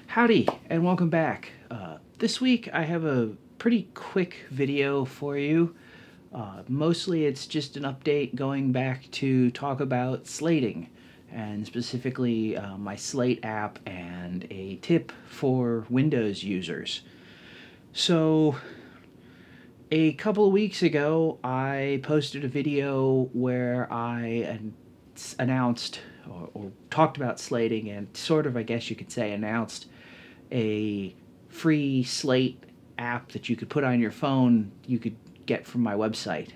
Howdy, and welcome back. This week I have a pretty quick video for you. Mostly it's just an update going back to talk about slating, and specifically my Slate app and a tip for Windows users. So, a couple of weeks ago I posted a video where I announced or talked about slating and sort of, I guess you could say, announced a free Slate app that you could put on your phone you could get from my website.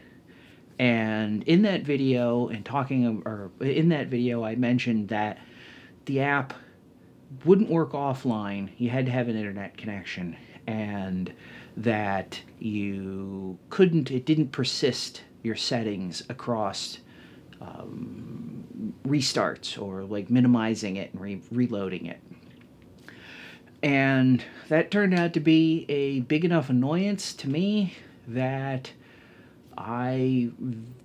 And in that video, I mentioned that the app wouldn't work offline. You had to have an internet connection, and that it didn't persist your settings across restarts or like minimizing it and reloading it. And that turned out to be a big enough annoyance to me that I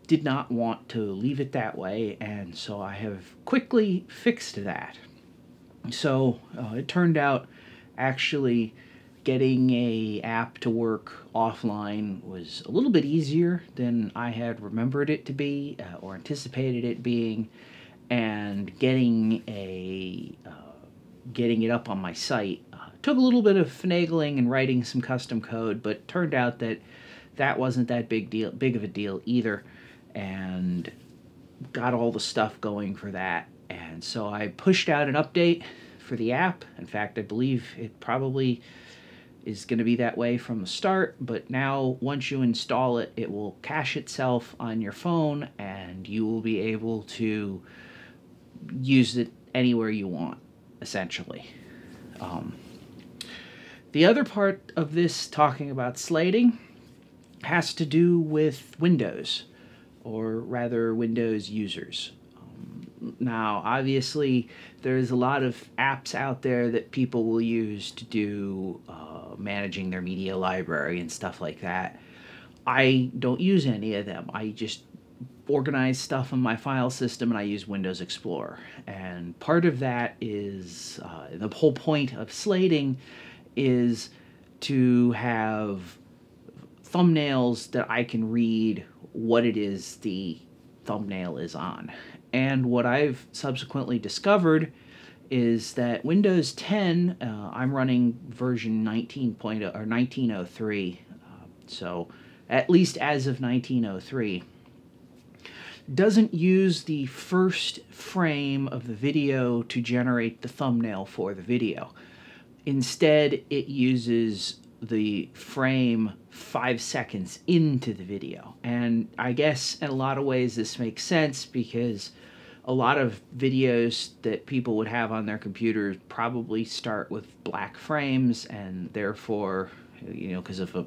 did not want to leave it that way, and so I have quickly fixed that. So it turned out actually getting a app to work offline was a little bit easier than I had remembered it to be or anticipated it being, and getting it up on my site took a little bit of finagling and writing some custom code, but turned out that that wasn't that big of a deal either, and got all the stuff going for that. And so I pushed out an update for the app. In fact, I believe it probably is going to be that way from the start, but now once you install it, it will cache itself on your phone and you will be able to use it anywhere you want, essentially. The other part of this talking about slating has to do with Windows, or rather Windows users. Now, obviously, there's a lot of apps out there that people will use to do managing their media library and stuff like that. I don't use any of them. I just organize stuff in my file system, and I use Windows Explorer. And part of that is, the whole point of slating is to have thumbnails that I can read what it is the thumbnail is on. And what I've subsequently discovered is that Windows 10, I'm running version 19.0 or 1903, so at least as of 1903, doesn't use the first frame of the video to generate the thumbnail for the video. Instead, it uses the frame 5 seconds into the video. And I guess in a lot of ways this makes sense, because a lot of videos that people would have on their computers probably start with black frames, and therefore, because of a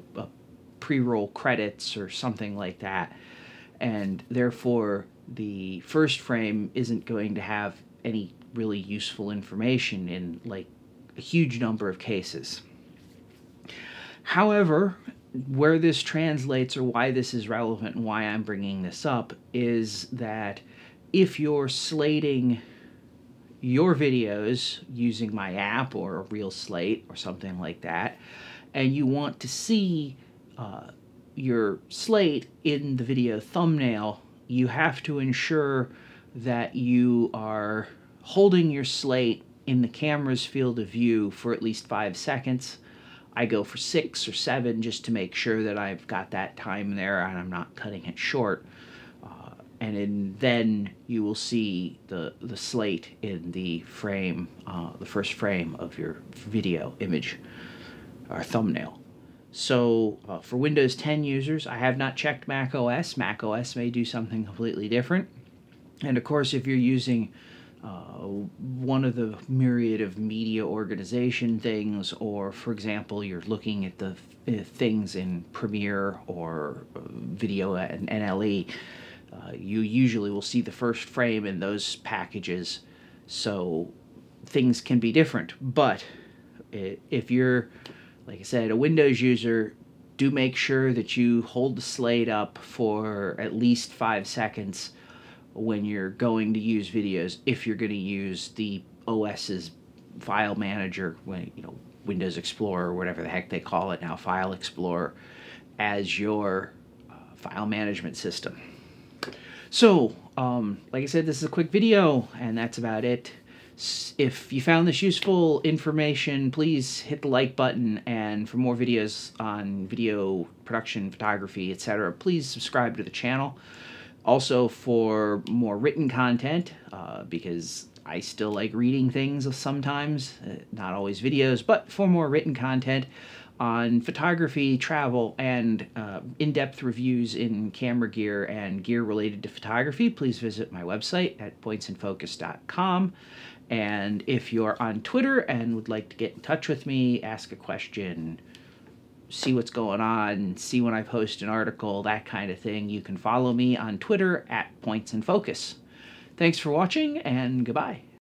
pre-roll credits or something like that, and therefore the first frame isn't going to have any really useful information in like a huge number of cases. However, where this translates, or why this is relevant and why I'm bringing this up, is that if you're slating your videos using my app or a real slate or something like that, and you want to see your slate in the video thumbnail, you have to ensure that you are holding your slate in the camera's field of view for at least 5 seconds. I go for 6 or 7 just to make sure that I've got that time there and I'm not cutting it short. Then you will see the slate in the frame, the first frame of your video image or thumbnail. So for Windows 10 users, I have not checked Mac OS. Mac OS may do something completely different. And of course, if you're using one of the myriad of media organization things, or for example, you're looking at the things in Premiere or video and NLE, you usually will see the first frame in those packages, so things can be different. But if you're, like I said, a Windows user, do make sure that you hold the slate up for at least 5 seconds when you're going to use videos, if you're going to use the OS's file manager, Windows Explorer, or whatever the heck they call it now, File Explorer, as your file management system. So, like I said, this is a quick video, and that's about it. If you found this useful information, please hit the like button, and for more videos on video production, photography, etc., please subscribe to the channel. Also, for more written content, because I still like reading things sometimes, not always videos, but for more written content on photography, travel, and in-depth reviews in camera gear and gear related to photography, please visit my website at pointsandfocus.com. And if you're on Twitter and would like to get in touch with me, ask a question, see what's going on, see when I post an article, that kind of thing, you can follow me on Twitter at pointsandfocus. Thanks for watching, and goodbye.